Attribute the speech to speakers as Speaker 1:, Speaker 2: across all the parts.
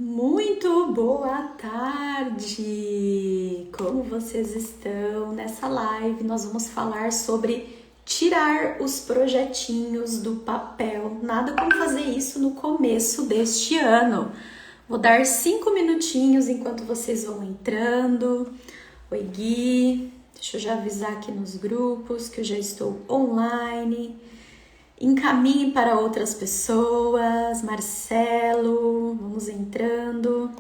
Speaker 1: Muito boa tarde! Como vocês estão? Nessa live nós vamos falar sobre tirar os projetinhos do papel. Nada como fazer isso no começo deste ano. Vou dar 5 minutinhos enquanto vocês vão entrando. Oi, Gui. Deixa eu já avisar aqui nos grupos que eu já estou online. Encaminhe para outras pessoas. Marcelo, vamos entrando.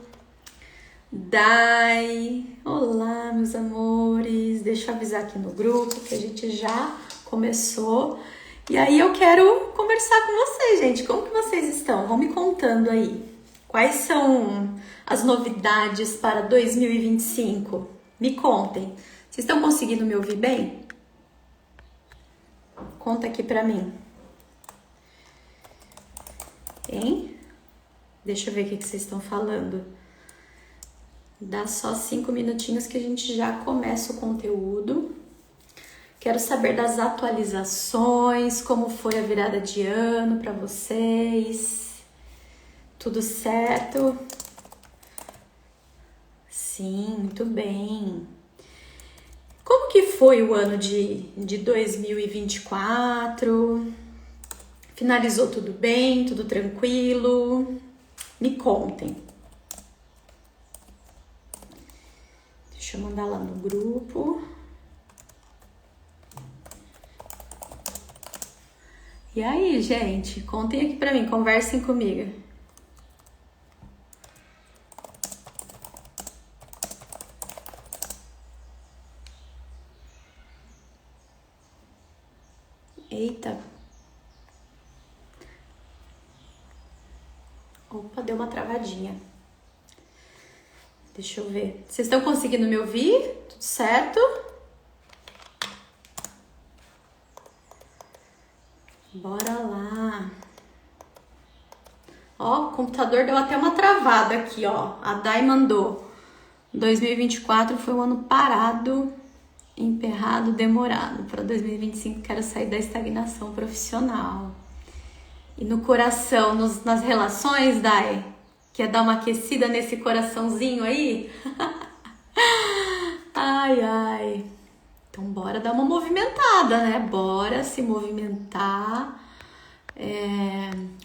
Speaker 1: Dai, olá, meus amores. Deixa eu avisar aqui no grupo que a gente já começou. E aí eu quero conversar com vocês, gente. Como que vocês estão? Vão me contando aí. Quais são as novidades para 2025? Me contem. Vocês estão conseguindo me ouvir bem? Conta aqui pra mim. Hein? Deixa eu ver o que vocês estão falando. Dá só 5 minutinhos que a gente já começa o conteúdo. Quero saber das atualizações, como foi a virada de ano para vocês. Tudo certo? Sim, muito bem. Como que foi o ano de 2024? Finalizou tudo bem, tudo tranquilo? Me contem. Deixa eu mandar lá no grupo. E aí, gente? Contem aqui pra mim, conversem comigo. Eita. Opa, deu uma travadinha. Deixa eu ver. Vocês estão conseguindo me ouvir? Tudo certo? Bora lá. Ó, o computador deu até uma travada aqui, ó. A Dai mandou. 2024 foi um ano parado, emperrado, demorado. Para 2025 quero sair da estagnação profissional. E no coração, nas relações, Dai? Quer dar uma aquecida nesse coraçãozinho aí? Ai, ai. Então bora dar uma movimentada, né? Bora se movimentar.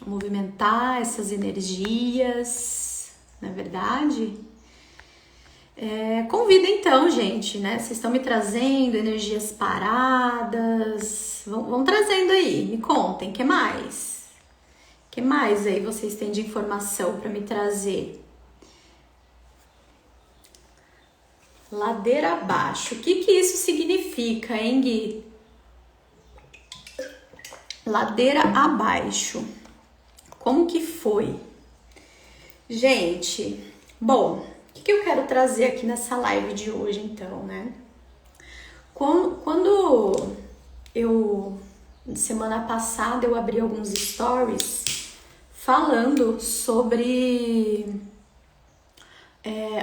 Speaker 1: Movimentar essas energias, não é verdade? Convida então, gente, né? Vocês estão me trazendo energias paradas. Vão trazendo aí, me contem, o que mais? O que mais aí vocês têm de informação para me trazer? Ladeira abaixo. O que isso significa, hein, Gui? Ladeira abaixo. Como que foi? Gente, bom, o que eu quero trazer aqui nessa live de hoje, então, né? Quando semana passada, eu abri alguns stories falando sobre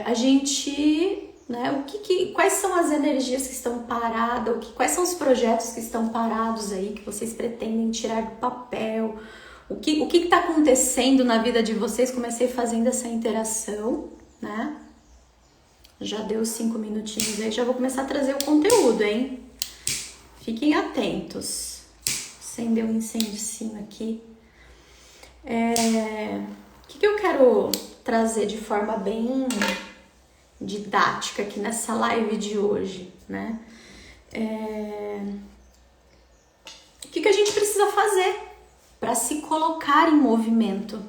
Speaker 1: a gente, né, quais são as energias que estão paradas, quais são os projetos que estão parados aí, que vocês pretendem tirar do papel, o que está acontecendo na vida de vocês. Comecei fazendo essa interação, né? Já deu 5 minutinhos aí, já vou começar a trazer o conteúdo, hein? Fiquem atentos. Acendeu um incêndiozinho aqui. O que eu quero trazer de forma bem didática aqui nessa live de hoje, né? O que a gente precisa fazer para se colocar em movimento?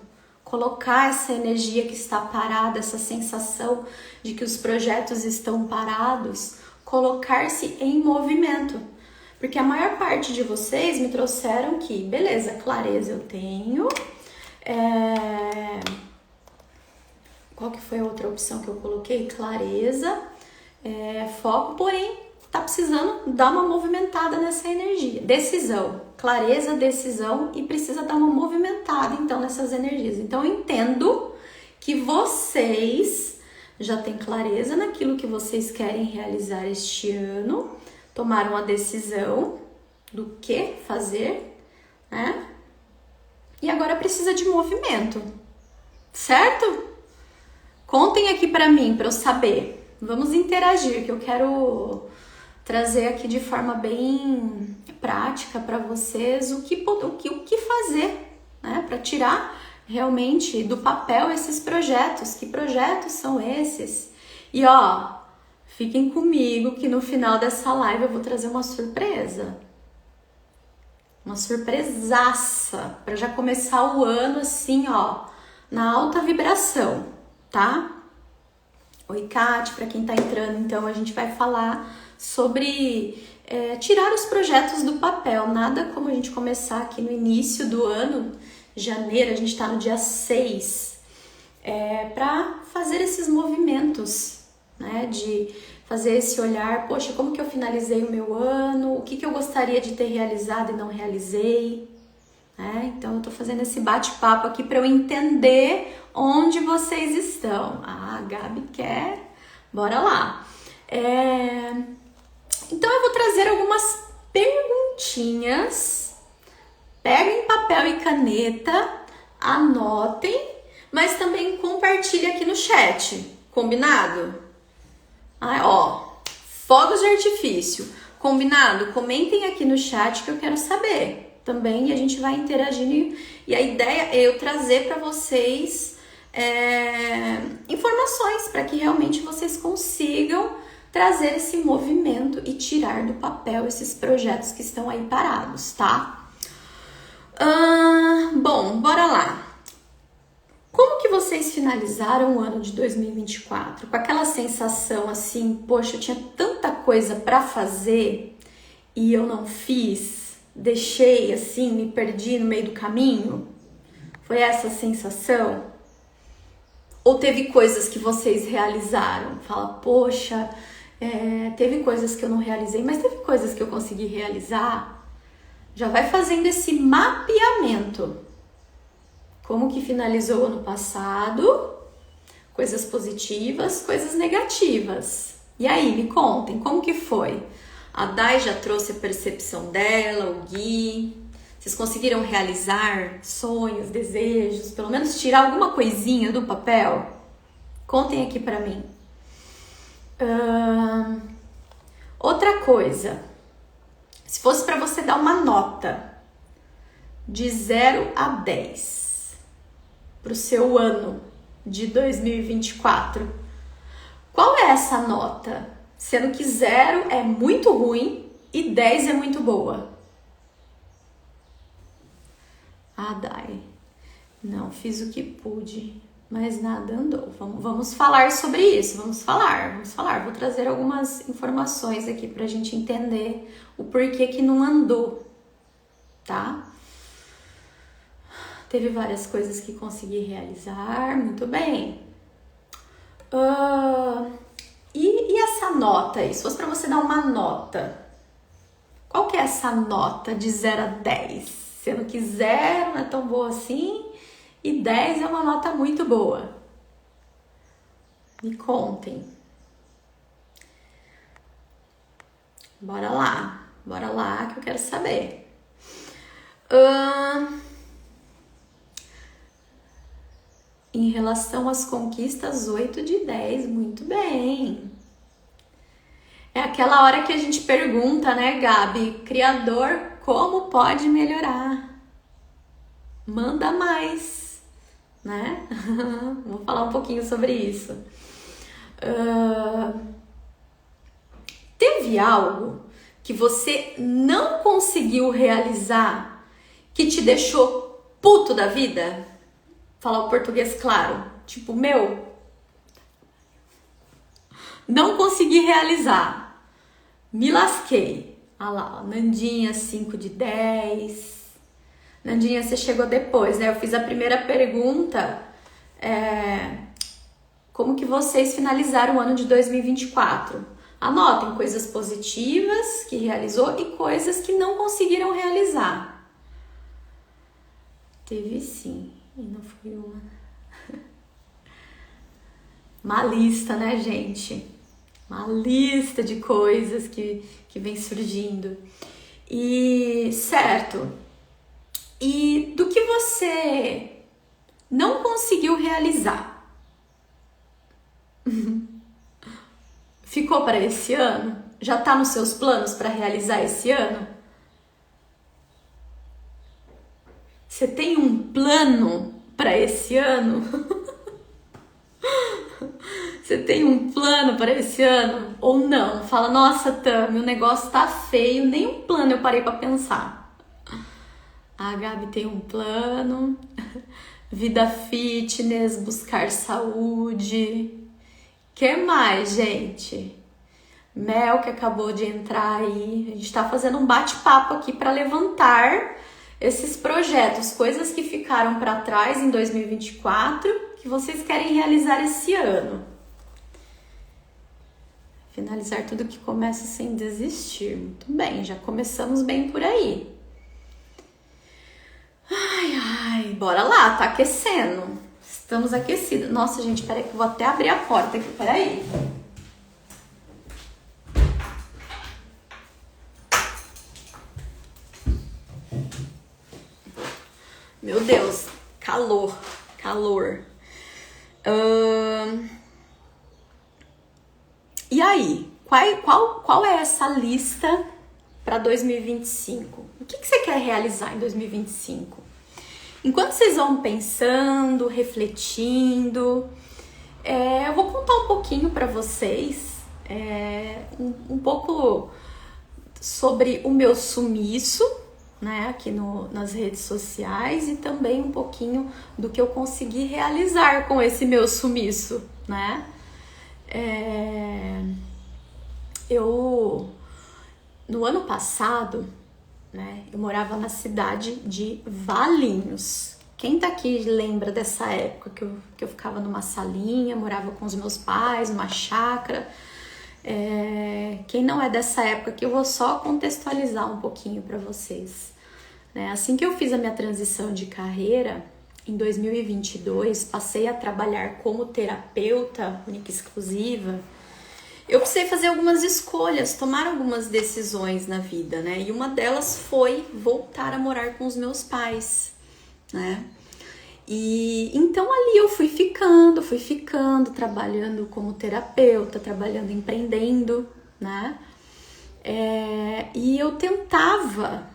Speaker 1: Colocar essa energia que está parada, essa sensação de que os projetos estão parados, colocar-se em movimento. Porque a maior parte de vocês me trouxeram que, beleza, clareza eu tenho. Qual que foi a outra opção que eu coloquei? Clareza, foco, porém tá precisando dar uma movimentada nessa energia. Decisão, clareza, decisão, e precisa dar uma movimentada então nessas energias. Então eu entendo que vocês já têm clareza naquilo que vocês querem realizar este ano, tomaram a decisão do que fazer, né? E agora precisa de movimento, certo? Contem aqui pra mim, pra eu saber. Vamos interagir, que eu quero trazer aqui de forma bem prática para vocês o que fazer, né, para tirar realmente do papel esses projetos. Que projetos são esses? E ó, fiquem comigo que no final dessa live eu vou trazer uma surpresa. Uma surpresaça para já começar o ano assim, ó, na alta vibração, tá? Oi, Kate, para quem tá entrando, então a gente vai falar sobre tirar os projetos do papel. Nada como a gente começar aqui no início do ano, janeiro, a gente tá no dia 6, para fazer esses movimentos, né, de fazer esse olhar, poxa, como que eu finalizei o meu ano, o que que eu gostaria de ter realizado e não realizei, né? Então eu tô fazendo esse bate-papo aqui para eu entender onde vocês estão. Ah, a Gabi quer, bora lá. Então eu vou trazer algumas perguntinhas. Peguem papel e caneta, anotem, mas também compartilhem aqui no chat, combinado? Fogos de artifício, combinado? Comentem aqui no chat que eu quero saber também e a gente vai interagindo. E a ideia é eu trazer para vocês informações para que realmente vocês consigam trazer esse movimento e tirar do papel esses projetos que estão aí parados, tá? Bom, bora lá. Como que vocês finalizaram o ano de 2024? Com aquela sensação assim, poxa, eu tinha tanta coisa para fazer e eu não fiz, deixei assim, me perdi no meio do caminho? Foi essa a sensação? Ou teve coisas que vocês realizaram? Fala, poxa, teve coisas que eu não realizei, mas teve coisas que eu consegui realizar. Já vai fazendo esse mapeamento. Como que finalizou o ano passado? Coisas positivas, coisas negativas. E aí, me contem, como que foi? A Dai já trouxe a percepção dela, o Gui. Vocês conseguiram realizar sonhos, desejos, pelo menos tirar alguma coisinha do papel? Contem aqui pra mim. Outra coisa, se fosse para você dar uma nota de 0 a 10 pro seu ano de 2024, qual é essa nota? Sendo que 0 é muito ruim e 10 é muito boa. Dai, não fiz o que pude, mas nada andou. Vamos falar sobre isso, vamos falar. Vou trazer algumas informações aqui pra gente entender o porquê que não andou, tá? Teve várias coisas que consegui realizar, muito bem. E essa nota aí? Se fosse pra você dar uma nota, qual que é essa nota de 0 a 10? Sendo que 0 não é tão boa assim e 10 é uma nota muito boa. Me contem. Bora lá que eu quero saber. Em relação às conquistas, 8 de 10, muito bem. É aquela hora que a gente pergunta, né, Gabi? Criador, como pode melhorar? Manda mais, né? Vou falar um pouquinho sobre isso. Teve algo que você não conseguiu realizar que te deixou puto da vida? Falar o português claro. Tipo, não consegui realizar. Me lasquei. Olha lá, ó, Nandinha, 5 de 10. Nandinha, você chegou depois, né? Eu fiz a primeira pergunta. Como que vocês finalizaram o ano de 2024? Anotem coisas positivas que realizou e coisas que não conseguiram realizar. Teve sim, e não foi uma. Uma lista, né, gente? Uma lista de coisas que vem surgindo. E, certo. E do que você não conseguiu realizar? Ficou para esse ano? Já tá nos seus planos para realizar esse ano? Você tem um plano para esse ano? Você tem um plano para esse ano? Ou não? Fala, nossa, Tami, o negócio tá feio, nem um plano eu parei para pensar. A Gabi tem um plano, vida fitness, buscar saúde. Que mais, gente? Mel, que acabou de entrar aí. A gente tá fazendo um bate-papo aqui para levantar esses projetos, coisas que ficaram para trás em 2024, que vocês querem realizar esse ano. Finalizar tudo que começa sem desistir. Muito bem, já começamos bem por aí. Ai, bora lá, tá aquecendo. Estamos aquecidos. Nossa, gente, peraí que eu vou até abrir a porta aqui, peraí. Meu Deus, calor. E aí, qual é essa lista para 2025? O que você quer realizar em 2025? Enquanto vocês vão pensando, refletindo, eu vou contar um pouquinho para vocês, um pouco sobre o meu sumiço, né, aqui nas redes sociais, e também um pouquinho do que eu consegui realizar com esse meu sumiço, né? No ano passado, né, eu morava na cidade de Valinhos. Quem tá aqui lembra dessa época que eu ficava numa salinha, morava com os meus pais, numa chácara? Quem não é dessa época, que eu vou só contextualizar um pouquinho para vocês. Né? Assim que eu fiz a minha transição de carreira, em 2022, passei a trabalhar como terapeuta única e exclusiva. Eu precisei fazer algumas escolhas, tomar algumas decisões na vida, né? E uma delas foi voltar a morar com os meus pais, né? E então ali eu fui ficando, trabalhando como terapeuta, trabalhando, empreendendo, né? E eu tentava,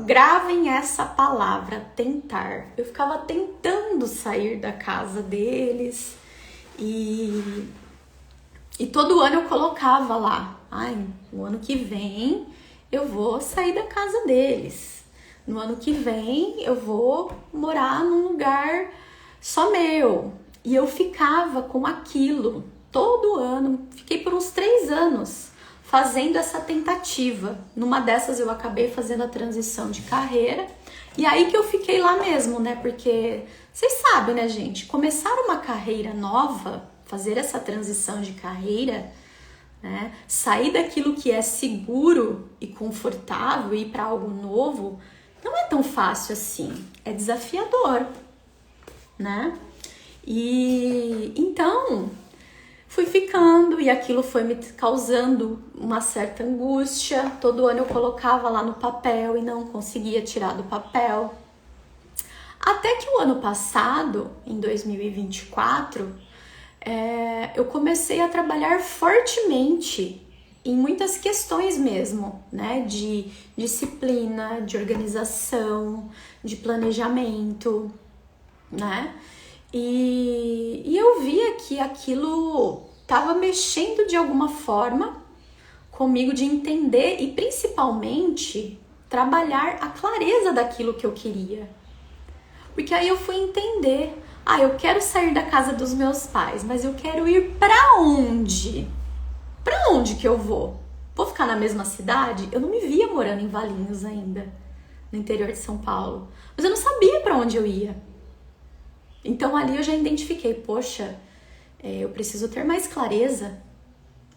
Speaker 1: gravem essa palavra, tentar. Eu ficava tentando sair da casa deles e todo ano eu colocava lá, no ano que vem eu vou sair da casa deles. No ano que vem eu vou morar num lugar só meu. E eu ficava com aquilo todo ano. Fiquei por uns 3 anos fazendo essa tentativa. Numa dessas eu acabei fazendo a transição de carreira. E aí que eu fiquei lá mesmo, né? Porque vocês sabem, né, gente? Começar uma carreira nova, fazer essa transição de carreira, né? Sair daquilo que é seguro e confortável e ir para algo novo, não é tão fácil assim, é desafiador, né? E então fui ficando e aquilo foi me causando uma certa angústia. Todo ano eu colocava lá no papel e não conseguia tirar do papel. Até que o ano passado, em 2024, eu comecei a trabalhar fortemente em muitas questões mesmo, né? De disciplina, de organização, de planejamento, né? E eu via que aquilo estava mexendo de alguma forma comigo, de entender e principalmente trabalhar a clareza daquilo que eu queria. Porque aí eu fui entender, eu quero sair da casa dos meus pais, mas eu quero ir para onde? Para onde que eu vou? Vou ficar na mesma cidade? Eu não me via morando em Valinhos ainda, no interior de São Paulo. Mas eu não sabia para onde eu ia. Então ali eu já identifiquei, poxa, eu preciso ter mais clareza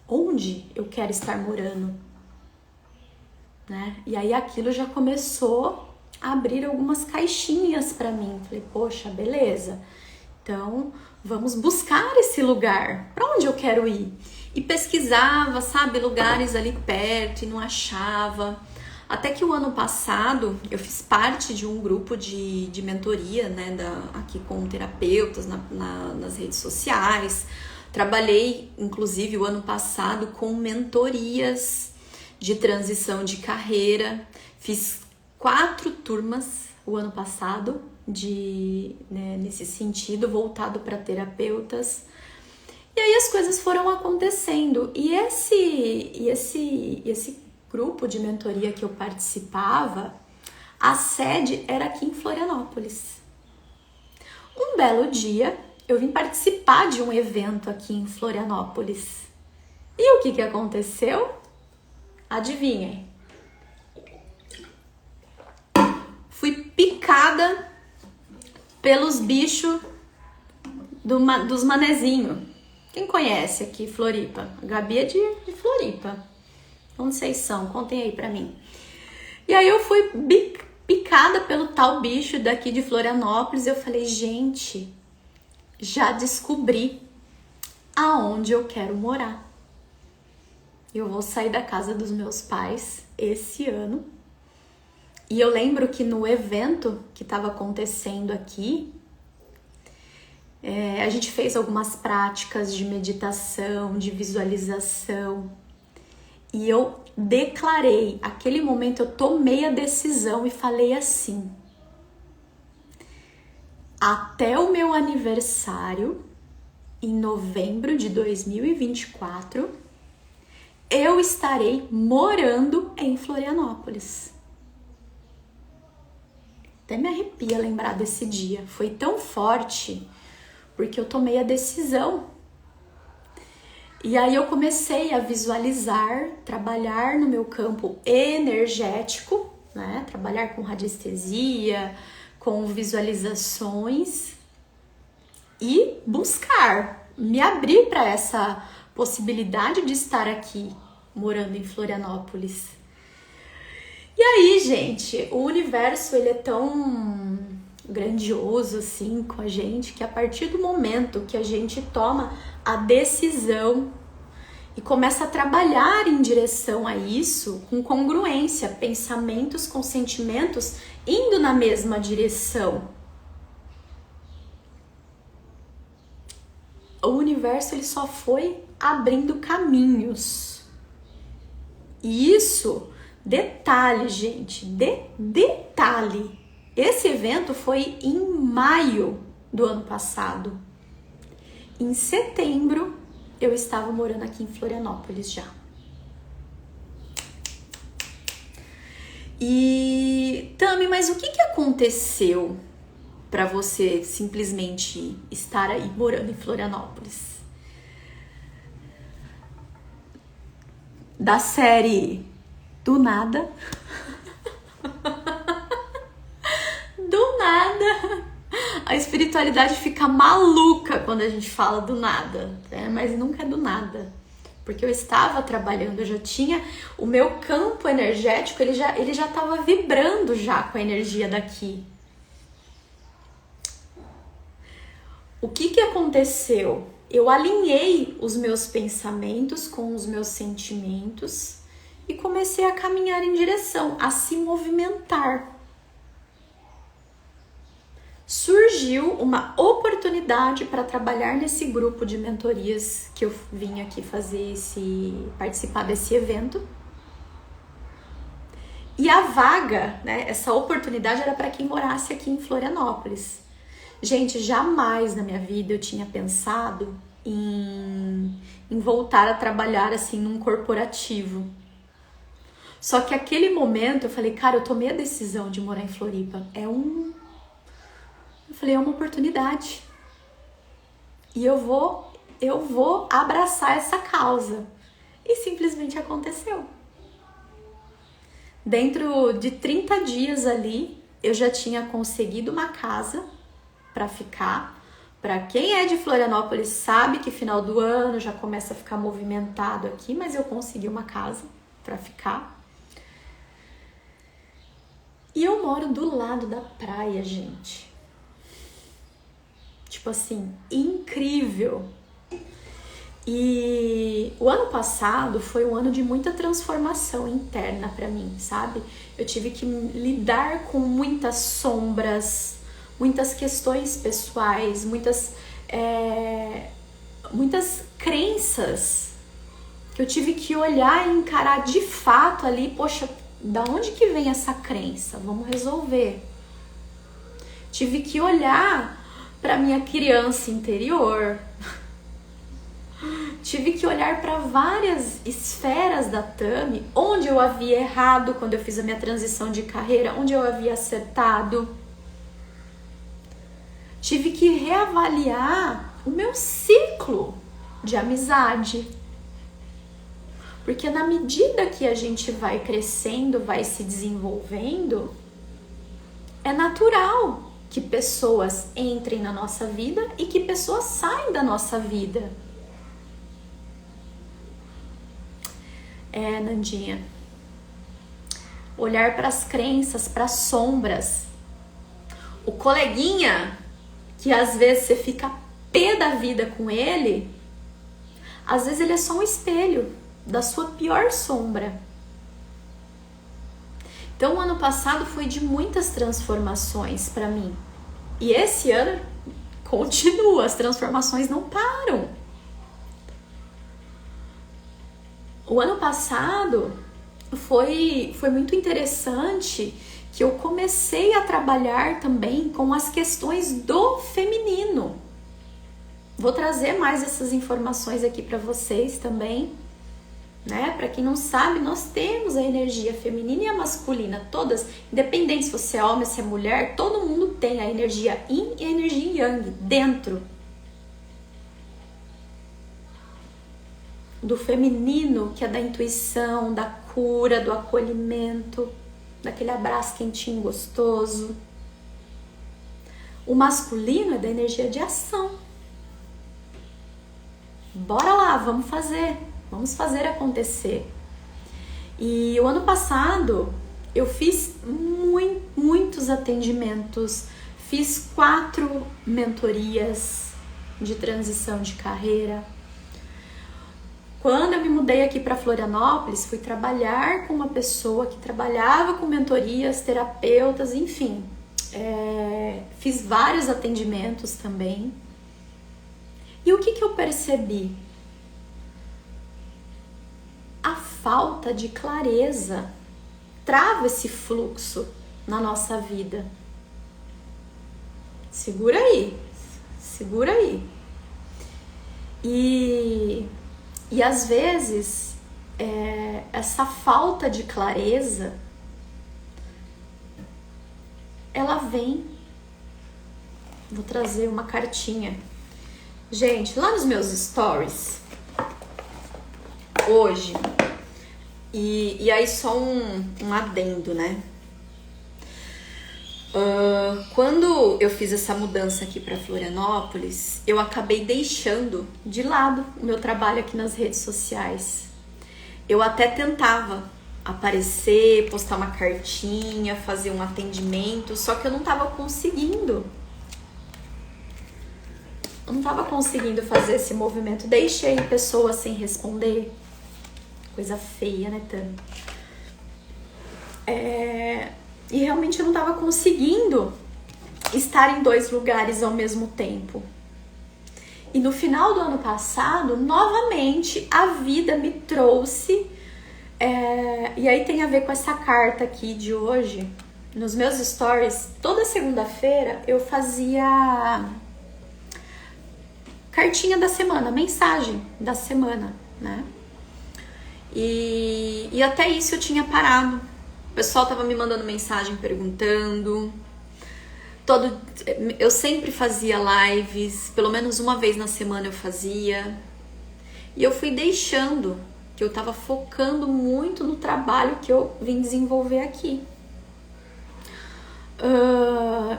Speaker 1: onde eu quero estar morando, né? E aí aquilo já começou a abrir algumas caixinhas para mim. Falei, poxa, beleza. Então, vamos buscar esse lugar. Para onde eu quero ir? E pesquisava, sabe, lugares ali perto e não achava. Até que o ano passado eu fiz parte de um grupo de mentoria, né, aqui com terapeutas nas redes sociais. Trabalhei, inclusive, o ano passado com mentorias de transição de carreira. Fiz 4 turmas o ano passado nesse sentido, voltado para terapeutas. E aí as coisas foram acontecendo. E esse grupo de mentoria que eu participava, a sede era aqui em Florianópolis. Um belo dia, eu vim participar de um evento aqui em Florianópolis. E o que aconteceu? Adivinhem. Fui picada pelos bichos dos manezinhos. Quem conhece aqui Floripa? A Gabi é de Floripa. Onde vocês são? Contem aí pra mim. E aí eu fui picada pelo tal bicho daqui de Florianópolis. Eu falei, gente, já descobri aonde eu quero morar. Eu vou sair da casa dos meus pais esse ano. E eu lembro que no evento que estava acontecendo aqui, a gente fez algumas práticas de meditação, de visualização. E eu declarei, aquele momento eu tomei a decisão e falei assim: até o meu aniversário, em novembro de 2024, eu estarei morando em Florianópolis. Até me arrepia lembrar desse dia. Foi tão forte, porque eu tomei a decisão. E aí eu comecei a visualizar, trabalhar no meu campo energético, né? Trabalhar com radiestesia, com visualizações e buscar, me abrir para essa possibilidade de estar aqui, morando em Florianópolis. E aí, gente, o universo ele é tão grandioso assim com a gente, que a partir do momento que a gente toma a decisão e começa a trabalhar em direção a isso, com congruência, pensamentos com sentimentos indo na mesma direção, o universo ele só foi abrindo caminhos. E isso, detalhe, gente, detalhe. Esse evento foi em maio do ano passado. Em setembro, eu estava morando aqui em Florianópolis já. E, Tami, mas o que aconteceu para você simplesmente estar aí morando em Florianópolis? Da série do nada. Do nada. A espiritualidade fica maluca quando a gente fala do nada, né? Mas nunca é do nada. Porque eu estava trabalhando, eu já tinha o meu campo energético, ele já estava vibrando já com a energia daqui. O que aconteceu? Eu alinhei os meus pensamentos com os meus sentimentos e comecei a caminhar em direção, a se movimentar. Surgiu uma oportunidade para trabalhar nesse grupo de mentorias que eu vim aqui participar desse evento. E a vaga, né, essa oportunidade era para quem morasse aqui em Florianópolis. Gente, jamais na minha vida eu tinha pensado em voltar a trabalhar assim num corporativo. Só que aquele momento eu falei, cara, eu tomei a decisão de morar em Floripa. Eu falei, é uma oportunidade. E eu vou abraçar essa causa. E simplesmente aconteceu. Dentro de 30 dias ali, eu já tinha conseguido uma casa para ficar. Para quem é de Florianópolis sabe que final do ano já começa a ficar movimentado aqui, mas eu consegui uma casa para ficar. E eu moro do lado da praia, gente. Tipo assim, incrível. E o ano passado foi um ano de muita transformação interna para mim, sabe? Eu tive que lidar com muitas sombras, muitas questões pessoais, muitas crenças que eu tive que olhar e encarar de fato ali. Poxa, da onde que vem essa crença? Vamos resolver. Tive que olhar para minha criança interior. Tive que olhar para várias esferas da Tami, onde eu havia errado quando eu fiz a minha transição de carreira, onde eu havia acertado. Tive que reavaliar o meu ciclo de amizade. Porque na medida que a gente vai crescendo, vai se desenvolvendo, é natural que pessoas entrem na nossa vida e que pessoas saem da nossa vida. Nandinha, olhar para as crenças, para as sombras. O coleguinha, que às vezes você fica pé da vida com ele, às vezes ele é só um espelho da sua pior sombra. Então o ano passado foi de muitas transformações para mim. E esse ano continua, as transformações não param. O ano passado foi muito interessante, que eu comecei a trabalhar também com as questões do feminino. Vou trazer mais essas informações aqui para vocês também, né? Para quem não sabe, nós temos a energia feminina e a masculina, todas, independente se você é homem, se é mulher, todo mundo tem a energia yin e a energia yang dentro. Do feminino, que é da intuição, da cura, do acolhimento, daquele abraço quentinho, gostoso. O masculino é da energia de ação. Bora lá, vamos fazer acontecer. E o ano passado eu fiz muitos atendimentos, fiz 4 mentorias de transição de carreira. Quando eu me mudei aqui para Florianópolis, fui trabalhar com uma pessoa que trabalhava com mentorias, terapeutas, enfim. Fiz vários atendimentos também. E o que eu percebi? A falta de clareza trava esse fluxo na nossa vida. Segura aí. E às vezes, essa falta de clareza, ela vem... Vou trazer uma cartinha. Gente, lá nos meus stories, hoje, e aí só um adendo, né? Quando eu fiz essa mudança aqui para Florianópolis, eu acabei deixando de lado o meu trabalho aqui nas redes sociais. Eu até tentava aparecer, postar uma cartinha, fazer um atendimento, só que eu não estava conseguindo. Eu não estava conseguindo fazer esse movimento. Deixei pessoas sem responder. Coisa feia, né, Tami? E realmente eu não estava conseguindo estar em 2 lugares ao mesmo tempo. E no final do ano passado, novamente, a vida me trouxe... e aí tem a ver com essa carta aqui de hoje. Nos meus stories, toda segunda-feira, eu fazia cartinha da semana, mensagem da semana, né? E até isso eu tinha parado. O pessoal tava me mandando mensagem perguntando. Eu sempre fazia lives, pelo menos uma vez na semana eu fazia. E eu fui deixando, que eu tava focando muito no trabalho que eu vim desenvolver aqui.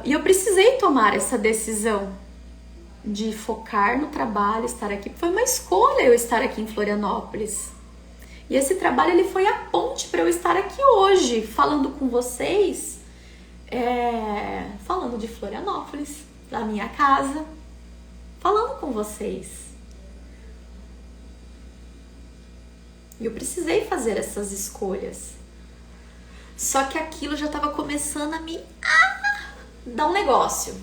Speaker 1: E eu precisei tomar essa decisão de focar no trabalho, estar aqui. Foi uma escolha eu estar aqui em Florianópolis. E esse trabalho ele foi a ponte para eu estar aqui hoje, falando com vocês, falando de Florianópolis, da minha casa, falando com vocês. E eu precisei fazer essas escolhas. Só que aquilo já estava começando a me dar um negócio.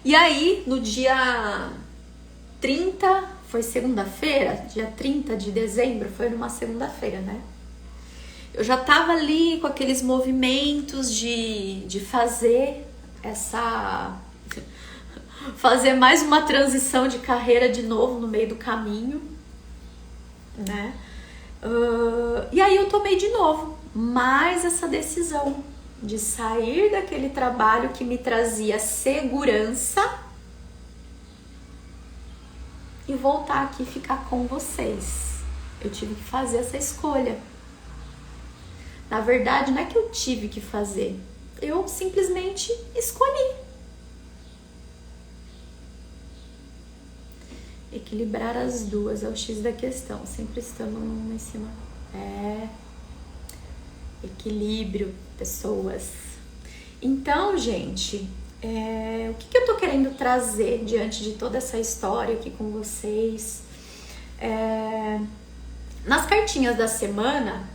Speaker 1: E aí, no dia 30, foi segunda-feira, dia 30 de dezembro, foi numa segunda-feira, né? Eu já tava ali com aqueles movimentos de fazer fazer mais uma transição de carreira de novo no meio do caminho, né? E aí eu tomei de novo mais essa decisão de sair daquele trabalho que me trazia segurança e voltar aqui e ficar com vocês. Eu tive que fazer essa escolha. Na verdade, não é que eu tive que fazer, eu simplesmente escolhi. Equilibrar as duas é o X da questão, sempre estamos uma em cima. Equilíbrio, pessoas. Então, gente, o que eu tô querendo trazer diante de toda essa história aqui com vocês? Nas cartinhas da semana,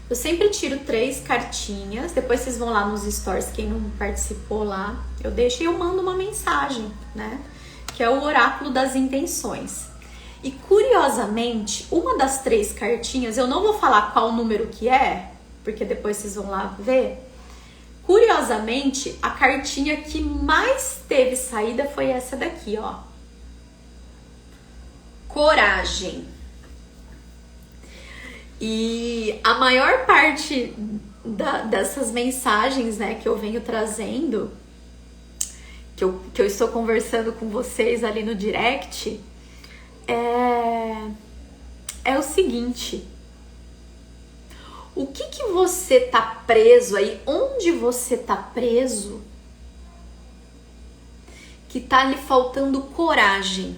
Speaker 1: eu sempre tiro 3 cartinhas, depois vocês vão lá nos stories, quem não participou lá, eu deixo e eu mando uma mensagem, né? Que é o oráculo das intenções. E curiosamente, uma das 3 cartinhas, eu não vou falar qual número que é, porque depois vocês vão lá ver. Curiosamente, a cartinha que mais teve saída foi essa daqui, ó. Coragem. E a maior parte dessas mensagens, né, que eu venho trazendo, que eu estou conversando com vocês ali no direct, é o seguinte: o que você tá preso aí, onde você tá preso, que tá lhe faltando coragem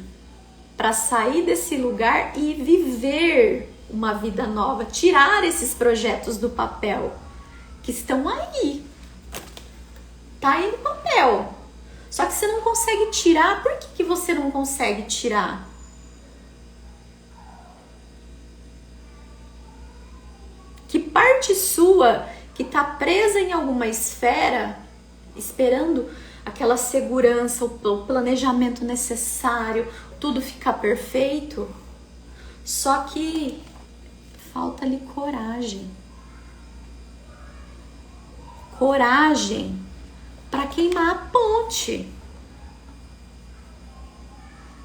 Speaker 1: para sair desse lugar e viver uma vida nova, tirar esses projetos do papel que estão aí, tá aí no papel. Só que você não consegue tirar. Por que você não consegue tirar? Que parte sua que tá presa em alguma esfera, esperando aquela segurança, o planejamento necessário, tudo ficar perfeito, só que falta ali coragem. Coragem para queimar a ponte.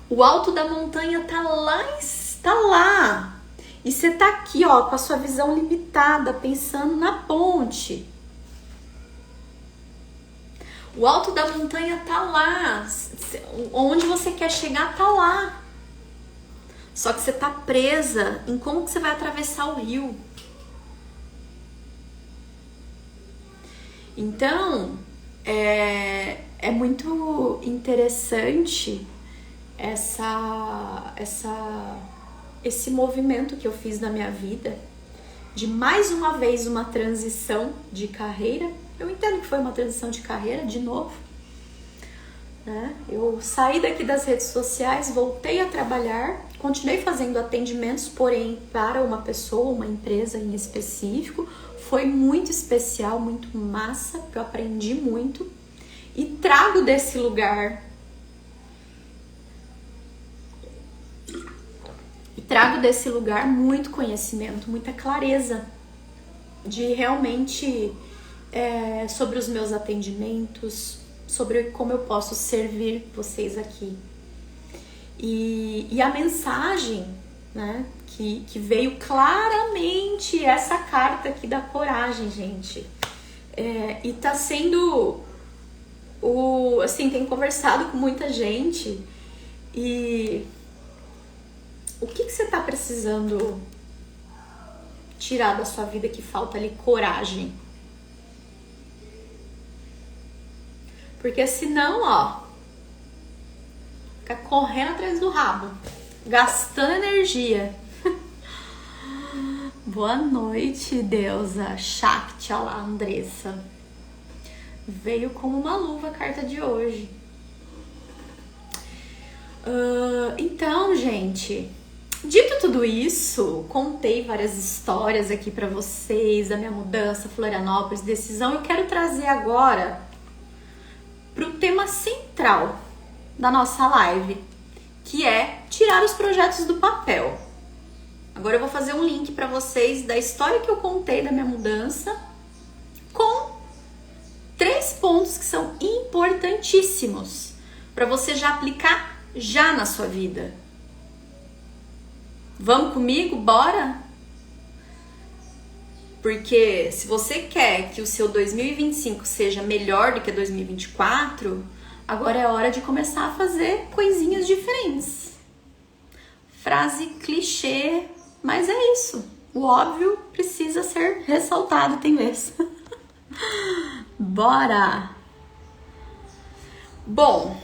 Speaker 1: O alto da montanha tá lá. E você tá aqui, ó, com a sua visão limitada, pensando na ponte. O alto da montanha tá lá. Onde você quer chegar tá lá. Só que você tá presa em como que você vai atravessar o rio. Então, é muito interessante esse movimento que eu fiz na minha vida, de mais uma vez uma transição de carreira. Eu entendo que foi uma transição de carreira, de novo, né? Eu saí daqui das redes sociais, voltei a trabalhar, continuei fazendo atendimentos, porém para uma pessoa, uma empresa em específico. Foi muito especial, muito massa, porque eu aprendi muito e trago desse lugar. Muito conhecimento, muita clareza de realmente sobre os meus atendimentos, sobre como eu posso servir vocês aqui. E a mensagem, né, que veio claramente, essa carta aqui da coragem, gente. E tá sendo assim, tenho conversado com muita gente e o que você tá precisando tirar da sua vida que falta ali coragem? Porque senão, ó, fica correndo atrás do rabo, gastando energia. Boa noite, deusa Shakti, olha lá, Andressa. Veio como uma luva a carta de hoje. Então, gente, Dito tudo isso, contei várias histórias aqui pra vocês da minha mudança, Florianópolis, decisão. Eu quero trazer agora pro tema central da nossa live, que é tirar os projetos do papel. Agora eu vou fazer um link pra vocês da história que eu contei da minha mudança com 3 pontos que são importantíssimos pra você já aplicar já na sua vida. Vamos comigo? Bora? Porque se você quer que o seu 2025 seja melhor do que 2024, agora é hora de começar a fazer coisinhas diferentes. Frase clichê, mas é isso. O óbvio precisa ser ressaltado, tem vez. Bora! Bom,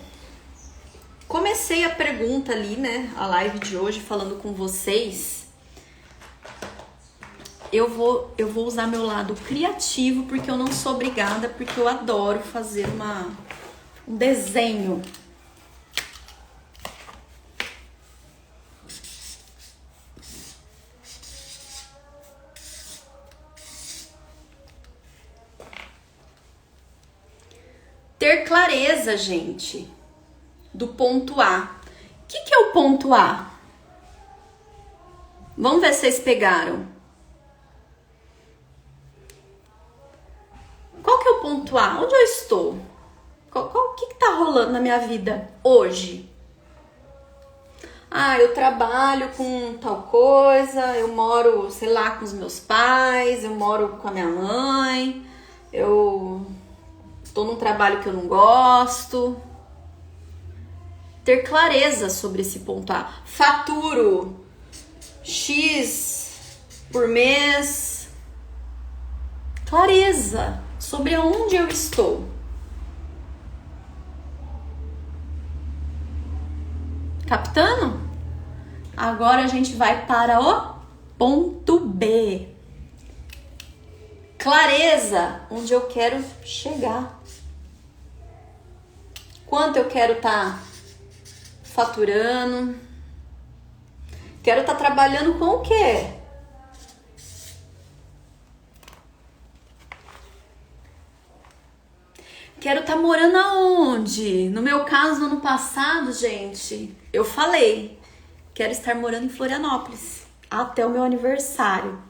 Speaker 1: comecei a pergunta ali, né, a live de hoje falando com vocês. Eu vou usar meu lado criativo porque eu não sou obrigada, porque eu adoro fazer um desenho. Ter clareza, gente, do ponto A. O que é o ponto A? Vamos ver se vocês pegaram. Qual que é o ponto A? Onde eu estou? O que tá rolando na minha vida hoje? Ah, eu trabalho com tal coisa, eu moro, sei lá, com os meus pais, eu moro com a minha mãe, eu estou num trabalho que eu não gosto. Ter clareza sobre esse ponto A. Faturo X por mês. Clareza sobre onde eu estou. Captando? Agora a gente vai para o ponto B. Clareza onde eu quero chegar. Quanto eu quero estar faturando? Quero estar trabalhando com o quê? Quero estar morando aonde? No meu caso, no ano passado, gente, eu falei, quero estar morando em Florianópolis até o meu aniversário.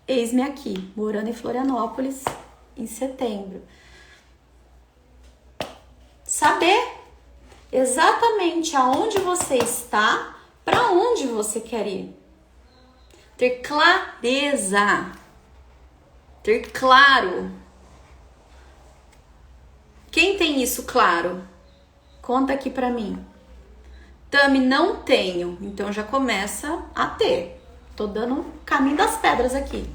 Speaker 1: Eis-me aqui, morando em Florianópolis em setembro. Saber exatamente aonde você está, para onde você quer ir. Ter clareza. Ter claro. Quem tem isso claro? Conta aqui pra mim. Tami, não tenho. Então já começa a ter. Tô dando o caminho das pedras aqui.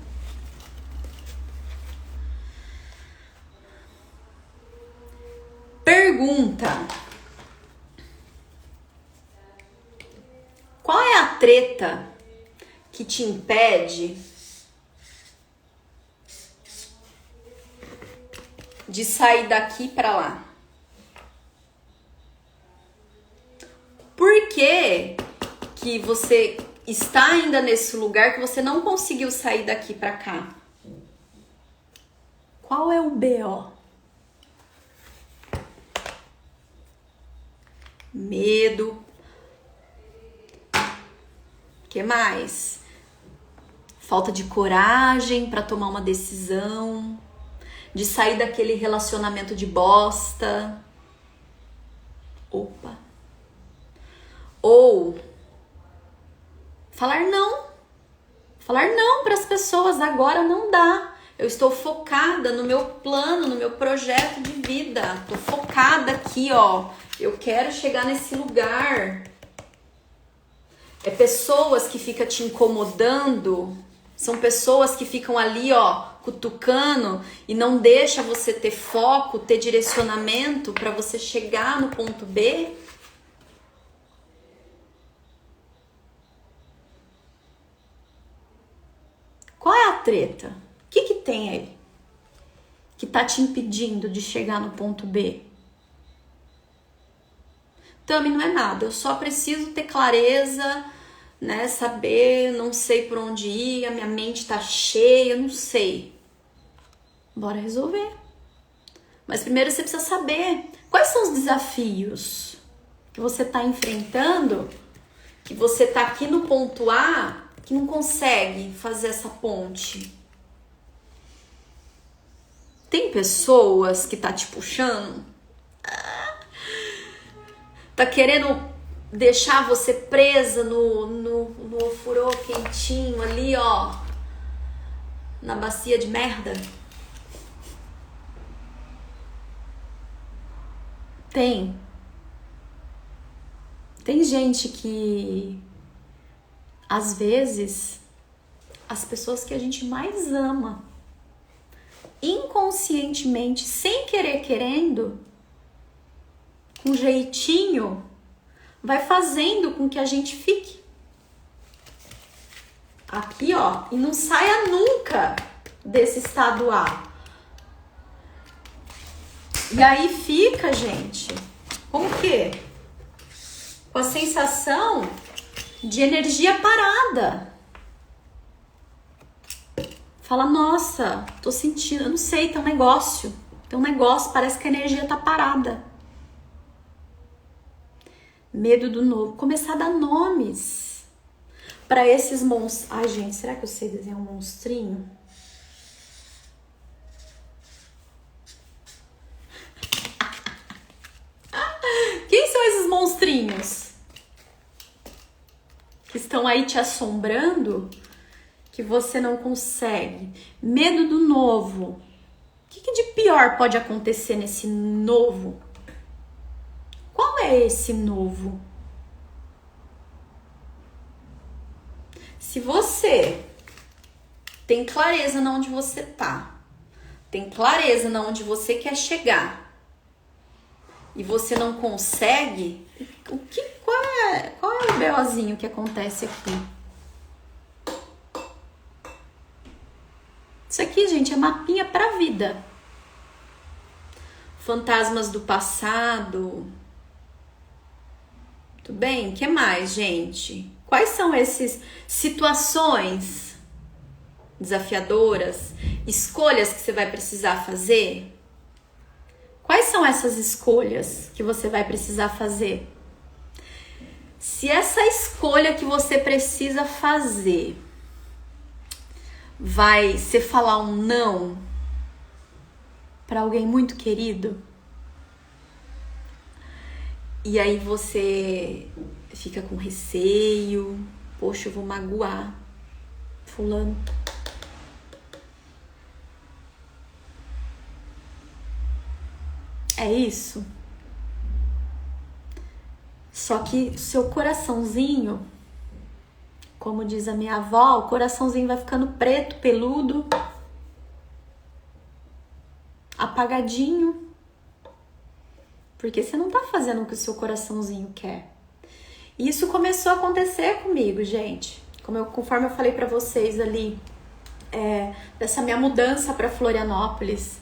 Speaker 1: Pergunta. Qual é a treta que te impede de sair daqui para lá? Por que que você está ainda nesse lugar que você não conseguiu sair daqui para cá? Qual é o BO? Medo. Que mais? Falta de coragem para tomar uma decisão, de sair daquele relacionamento de bosta. Opa. Ou falar não. Falar não para as pessoas, agora não dá. Eu estou focada no meu plano, no meu projeto de vida. Tô focada aqui, ó. Eu quero chegar nesse lugar. É pessoas que ficam te incomodando. São pessoas que ficam ali, ó, cutucando e não deixa você ter foco, ter direcionamento para você chegar no ponto B. Qual é a treta? O que tem aí que tá te impedindo de chegar no ponto B? Tami, não é nada, eu só preciso ter clareza né? Saber, não sei por onde ir, a minha mente tá cheia, não sei. Bora resolver. Mas primeiro você precisa saber quais são os desafios que você tá enfrentando, que você tá aqui no ponto A, que não consegue fazer essa ponte. Tem pessoas que tá te puxando, tá querendo deixar você presa no ofurô quentinho ali, ó, na bacia de merda. Tem gente que, às vezes, as pessoas que a gente mais ama, inconscientemente, sem querer querendo, com jeitinho, vai fazendo com que a gente fique aqui, ó, e não saia nunca desse estado A. E aí fica, gente, com o quê? Com a sensação de energia parada. Fala, nossa, tô sentindo, eu não sei, tem um negócio, parece que a energia tá parada. Medo do novo. Começar a dar nomes para esses monstros. Ai, gente, será que eu sei desenhar um monstrinho? Quem são esses monstrinhos que estão aí te assombrando, que você não consegue? Medo do novo. O que de pior pode acontecer nesse novo? Qual é esse novo? Se você tem clareza na onde você tá, tem clareza na onde você quer chegar, e você não consegue, qual é o BOzinho que acontece aqui? Isso aqui, gente, é mapinha pra vida. Fantasmas do passado. Tudo bem? O que mais, gente? Quais são essas situações desafiadoras, escolhas que você vai precisar fazer? Quais são essas escolhas que você vai precisar fazer? Se essa escolha que você precisa fazer vai ser falar um não para alguém muito querido, e aí você fica com receio, poxa, eu vou magoar fulano. É isso. Só que seu coraçãozinho, como diz a minha avó, o coraçãozinho vai ficando preto, peludo, apagadinho. Porque você não tá fazendo o que o seu coraçãozinho quer. E isso começou a acontecer comigo, gente. Conforme eu falei pra vocês ali, dessa minha mudança pra Florianópolis.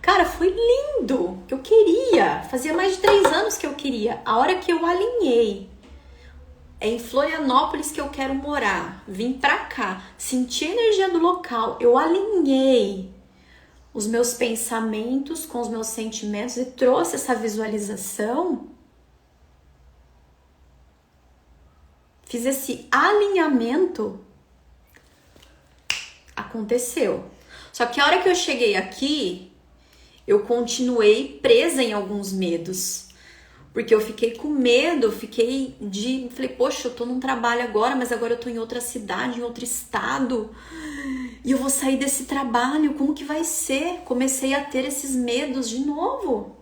Speaker 1: Cara, foi lindo, que eu queria. Fazia mais de 3 anos que eu queria. A hora que eu alinhei, é em Florianópolis que eu quero morar. Vim pra cá, senti a energia do local. Eu alinhei os meus pensamentos com os meus sentimentos e trouxe essa visualização. Fiz esse alinhamento. Aconteceu. Só que a hora que eu cheguei aqui, eu continuei presa em alguns medos. Porque eu fiquei com medo, falei, poxa, eu tô num trabalho agora, mas agora eu tô em outra cidade, em outro estado. E eu vou sair desse trabalho, como que vai ser? Comecei a ter esses medos de novo.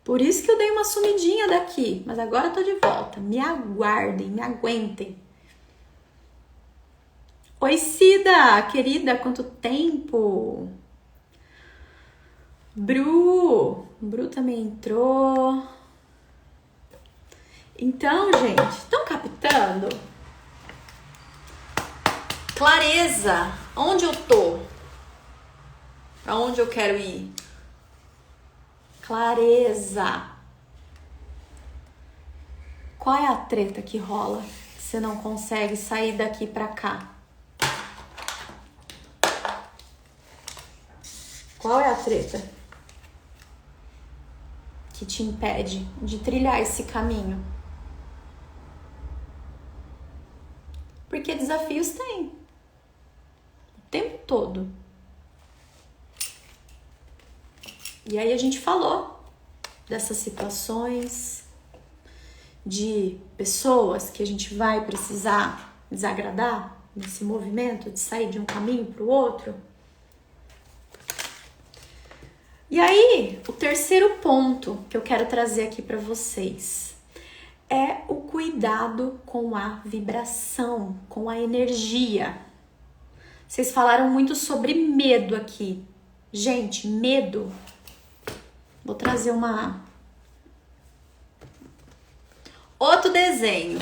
Speaker 1: Por isso que eu dei uma sumidinha daqui, mas agora eu tô de volta. Me aguardem, me aguentem. Oi, Cida, querida, quanto tempo? Bru também entrou. Então, gente, estão captando? Clareza, onde eu tô? Pra onde eu quero ir? Clareza. Qual é a treta que rola? Que você não consegue sair daqui pra cá? Qual é a treta que te impede de trilhar esse caminho? Porque desafios tem. O tempo todo. E aí a gente falou dessas situações, de pessoas que a gente vai precisar desagradar nesse movimento de sair de um caminho para o outro. E aí, o terceiro ponto que eu quero trazer aqui para vocês é o cuidado com a vibração, com a energia. Vocês falaram muito sobre medo aqui. Gente, medo. Vou trazer outro desenho.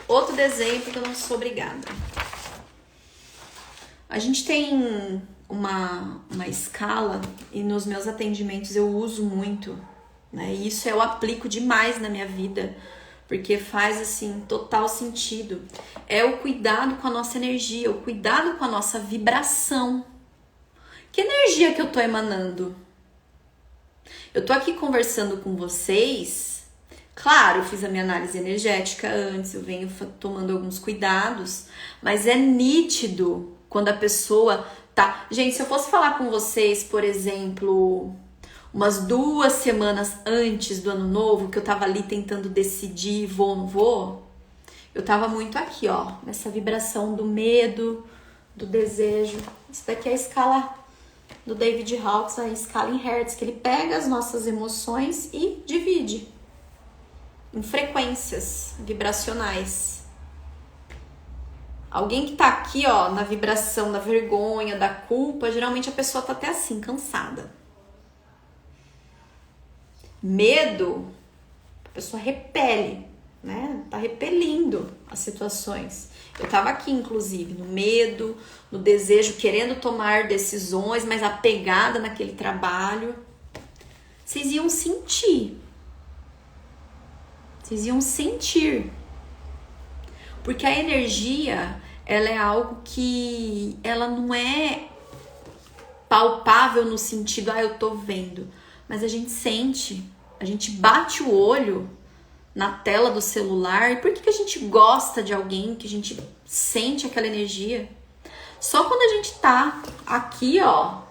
Speaker 1: Outro desenho porque eu não sou obrigada. A gente tem uma escala e nos meus atendimentos eu uso muito, né? E isso eu aplico demais na minha vida, porque faz assim total sentido. É o cuidado com a nossa energia, o cuidado com a nossa vibração. Que energia que eu tô emanando? Eu tô aqui conversando com vocês. Claro, eu fiz a minha análise energética antes, eu venho tomando alguns cuidados, mas é nítido quando a pessoa tá... Gente, se eu fosse falar com vocês, por exemplo, umas 2 semanas antes do ano novo, que eu tava ali tentando decidir vou ou não vou, eu tava muito aqui, ó, nessa vibração do medo, do desejo. Isso daqui é a escala do David Hawkins, a escala em Hertz, que ele pega as nossas emoções e divide em frequências vibracionais. Alguém que tá aqui, ó, na vibração da vergonha, da culpa, geralmente a pessoa tá até assim, cansada. Medo, a pessoa repele, né? Tá repelindo as situações. Eu tava aqui, inclusive, no medo, no desejo, querendo tomar decisões, mas apegada naquele trabalho. Vocês iam sentir. Vocês iam sentir. Porque a energia, ela é algo que ela não é palpável no sentido, eu tô vendo. Mas a gente sente, a gente bate o olho na tela do celular. E por que a gente gosta de alguém, que a gente sente aquela energia? Só quando a gente tá aqui, ó,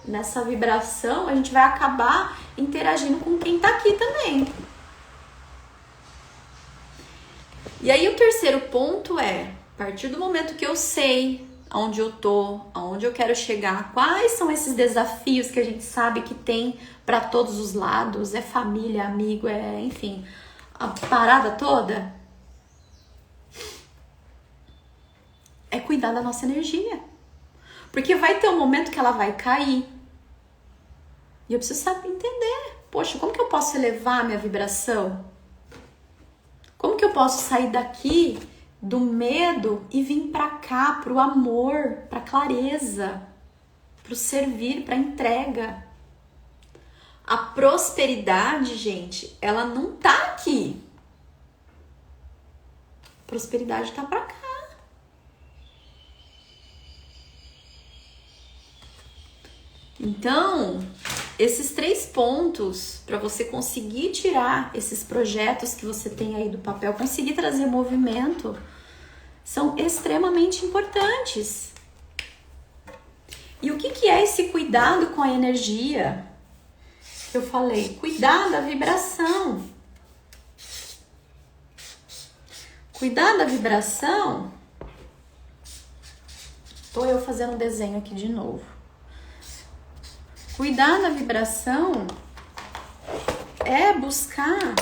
Speaker 1: nessa vibração, a gente vai acabar interagindo com quem tá aqui também. E aí o terceiro ponto é, a partir do momento que eu sei aonde eu tô, aonde eu quero chegar, quais são esses desafios que a gente sabe que tem para todos os lados, é família, amigo, enfim, a parada toda, é cuidar da nossa energia. Porque vai ter um momento que ela vai cair. E eu preciso saber entender. Poxa, como que eu posso elevar a minha vibração? Como que eu posso sair daqui do medo e vir pra cá, pro amor, pra clareza, pro servir, pra entrega? A prosperidade, gente, ela não tá aqui. A prosperidade tá pra cá. Então, esses 3 pontos para você conseguir tirar esses projetos que você tem aí do papel, conseguir trazer movimento, são extremamente importantes. E o que é esse cuidado com a energia? Eu falei, cuidar da vibração. Cuidar da vibração. Tô eu fazendo um desenho aqui de novo. Cuidar da vibração é buscar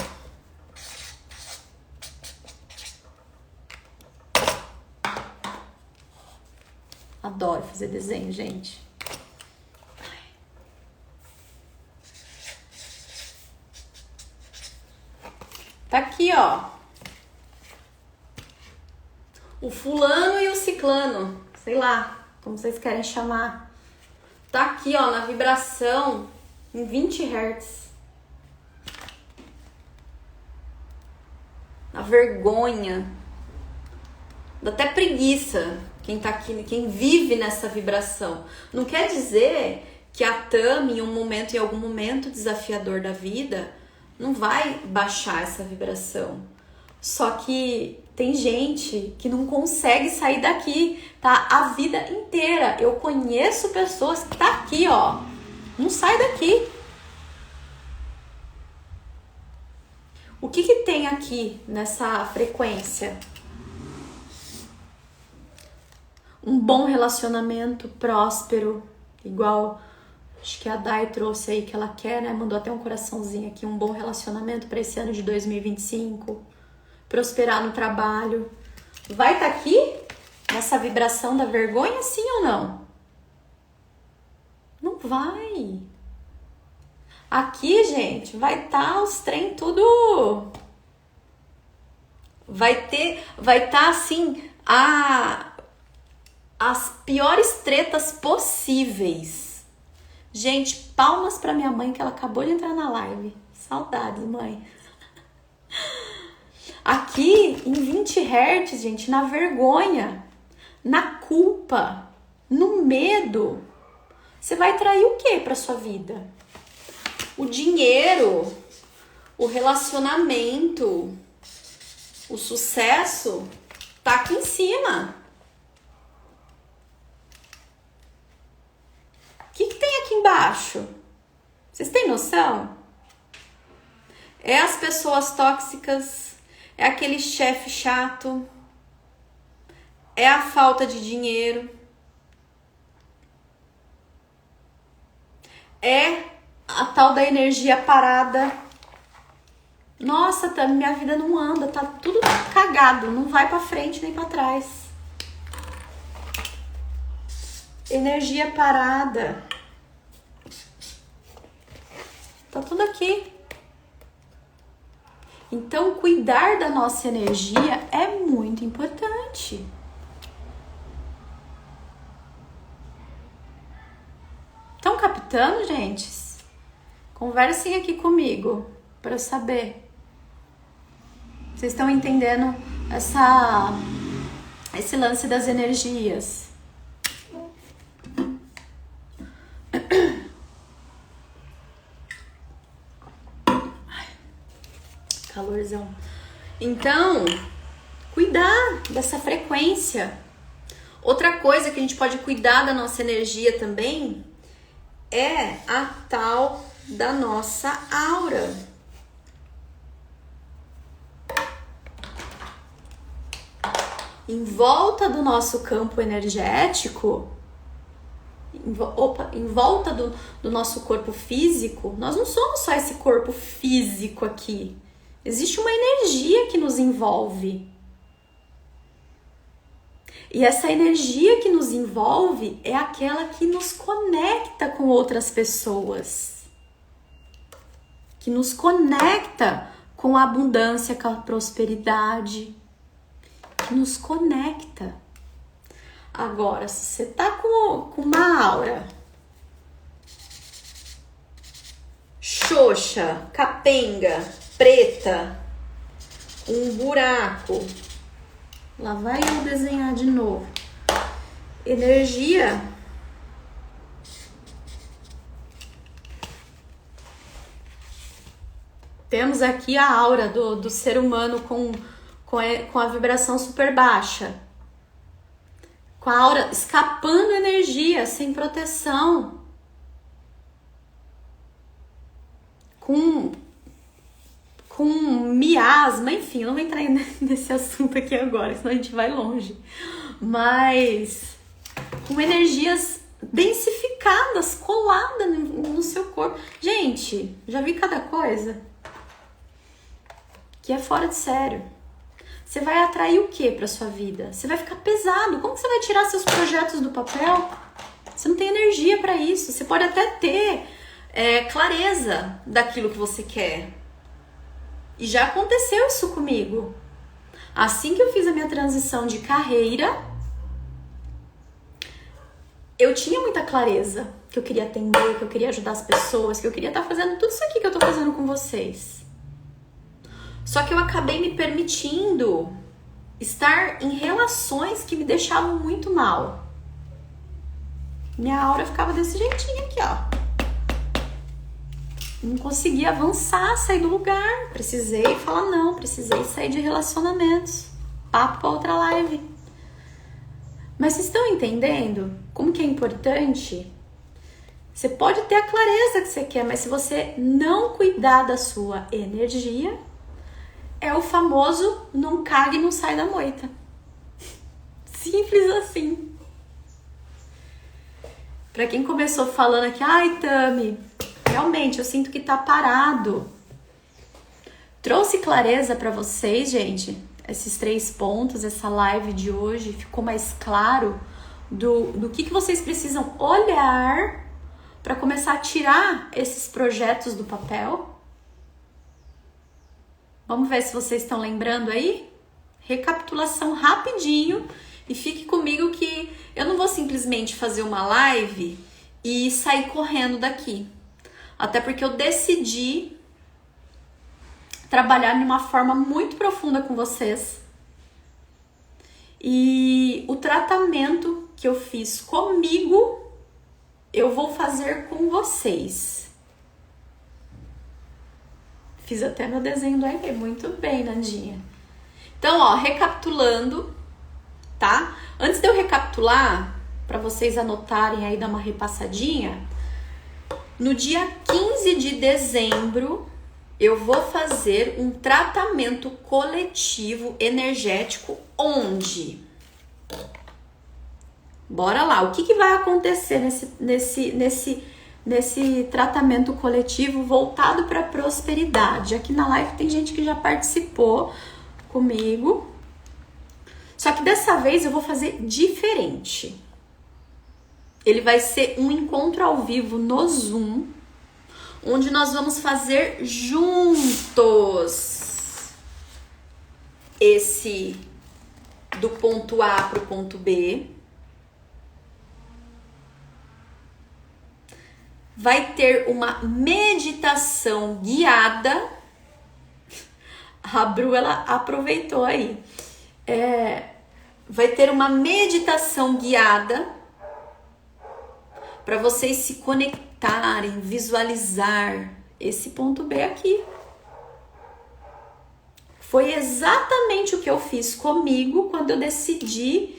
Speaker 1: adoro fazer desenho, gente. Tá aqui, ó. O fulano e o ciclano, sei lá, como vocês querem chamar. Tá aqui, ó, na vibração em 20 Hz. vergonha, dá até preguiça quem tá aqui, quem vive nessa vibração. Não quer dizer que a Tami, em algum momento desafiador da vida, não vai baixar essa vibração. Só que tem gente que não consegue sair daqui, tá? A vida inteira. Eu conheço pessoas que tá aqui, ó, não sai daqui. O que que tem aqui nessa frequência? Um bom relacionamento próspero, igual acho que a Dai trouxe aí que ela quer, né? Mandou até um coraçãozinho aqui, um bom relacionamento para esse ano de 2025. Prosperar no trabalho. Vai estar aqui nessa vibração da vergonha, sim ou não? Não vai. Aqui, gente, vai estar os trem tudo. Vai estar assim as piores tretas possíveis. Gente, palmas pra minha mãe que ela acabou de entrar na live. Saudades, mãe. Aqui em 20 Hz, gente, na vergonha, na culpa, no medo, você vai trair o que pra sua vida? O dinheiro, o relacionamento, o sucesso tá aqui em cima. O que tem aqui embaixo? Vocês têm noção? É as pessoas tóxicas, é aquele chefe chato, é a falta de dinheiro, é a tal da energia parada. Nossa, minha vida não anda, tá tudo cagado, não vai pra frente nem pra trás. Energia parada. Tá tudo aqui. Então, cuidar da nossa energia é muito importante. Estão captando, gente? Conversem aqui comigo para eu saber. Vocês estão entendendo esse lance das energias? Calorzão. Então, cuidar dessa frequência. Outra coisa que a gente pode cuidar da nossa energia também é a tal da nossa aura. Em volta do nosso campo energético, em volta do nosso corpo físico, nós não somos só esse corpo físico aqui. Existe uma energia que nos envolve. E essa energia que nos envolve é aquela que nos conecta com outras pessoas. Que nos conecta com a abundância, com a prosperidade. Que nos conecta. Agora, se você tá com uma aura xoxa, capenga, preta, um buraco, lá vai eu desenhar de novo, energia temos aqui a aura do ser humano com a vibração super baixa, com a aura escapando energia, sem proteção, com miasma, enfim, eu não vou entrar nesse assunto aqui agora, senão a gente vai longe. Mas com energias densificadas, coladas no seu corpo. Gente, já vi cada coisa que é fora de sério. Você vai atrair o que para sua vida? Você vai ficar pesado. Como que você vai tirar seus projetos do papel? Você não tem energia para isso. Você pode até ter clareza daquilo que você quer. E já aconteceu isso comigo. Assim que eu fiz a minha transição de carreira, eu tinha muita clareza que eu queria atender, que eu queria ajudar as pessoas, que eu queria estar fazendo tudo isso aqui que eu tô fazendo com vocês. Só que eu acabei me permitindo estar em relações que me deixavam muito mal. Minha aura ficava desse jeitinho aqui, ó. Não conseguia avançar, sair do lugar. Precisei falar não, precisei sair de relacionamentos. Papo pra outra live. Mas vocês estão entendendo como que é importante? Você pode ter a clareza que você quer, mas se você não cuidar da sua energia, é o famoso não cague e não sai da moita. Simples assim. Pra quem começou falando aqui, ai Tami, realmente eu sinto que tá parado. Trouxe clareza pra vocês, gente, esses 3 pontos, essa live de hoje, ficou mais claro do que vocês precisam olhar para começar a tirar esses projetos do papel? Vamos ver se vocês estão lembrando aí? Recapitulação rapidinho e fique comigo que eu não vou simplesmente fazer uma live e sair correndo daqui. Até porque eu decidi trabalhar de uma forma muito profunda com vocês. E o tratamento que eu fiz comigo, eu vou fazer com vocês. Fiz até meu desenho do Aimee. Muito bem, Nandinha. Então, ó, recapitulando, tá? Antes de eu recapitular, para vocês anotarem aí, dar uma repassadinha, no dia 15 de dezembro, eu vou fazer um tratamento coletivo energético onde? Bora lá, o que vai acontecer nesse tratamento coletivo voltado para a prosperidade? Aqui na live tem gente que já participou comigo, só que dessa vez eu vou fazer diferente. Ele vai ser um encontro ao vivo no Zoom, onde nós vamos fazer juntos esse do ponto A para o ponto B. Vai ter uma meditação guiada. A Bru, ela aproveitou aí. Vai ter uma meditação guiada para vocês se conectarem, visualizar esse ponto B aqui. Foi exatamente o que eu fiz comigo quando eu decidi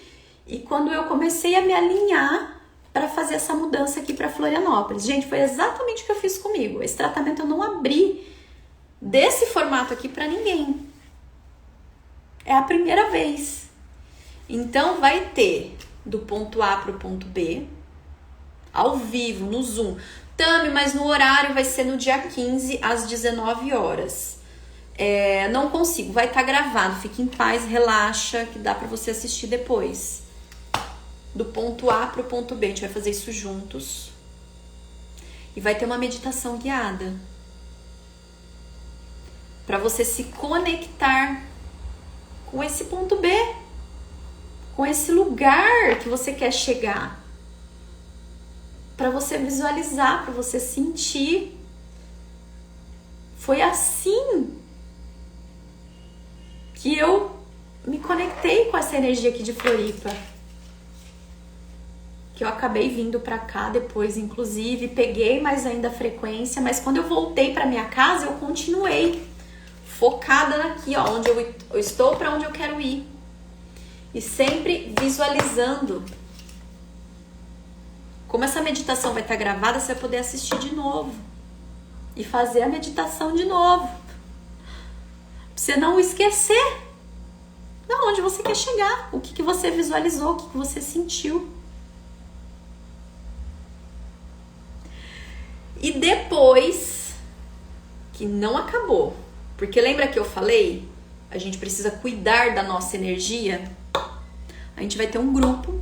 Speaker 1: e quando eu comecei a me alinhar para fazer essa mudança aqui para Florianópolis. Gente, foi exatamente o que eu fiz comigo. Esse tratamento eu não abri desse formato aqui para ninguém. É a primeira vez. Então vai ter do ponto A para o ponto B, ao vivo, no Zoom. Tami, mas no horário vai ser no dia 15 às 19 horas. Não consigo, vai estar gravado. Fique em paz, relaxa, que dá para você assistir depois. Do ponto A para o ponto B, a gente vai fazer isso juntos. E vai ter uma meditação guiada. Para você se conectar com esse ponto B. Com esse lugar que você quer chegar. Para você visualizar, para você sentir. Foi assim que eu me conectei com essa energia aqui de Floripa. Que eu acabei vindo pra cá depois, inclusive, peguei mais ainda a frequência, mas quando eu voltei pra minha casa, eu continuei focada aqui, ó, onde eu estou, pra onde eu quero ir. E sempre visualizando. Como essa meditação vai estar gravada, você vai poder assistir de novo. E fazer a meditação de novo. Pra você não esquecer de onde você quer chegar. O que você visualizou, o que você sentiu. E depois, que não acabou, porque lembra que eu falei? A gente precisa cuidar da nossa energia. A gente vai ter um grupo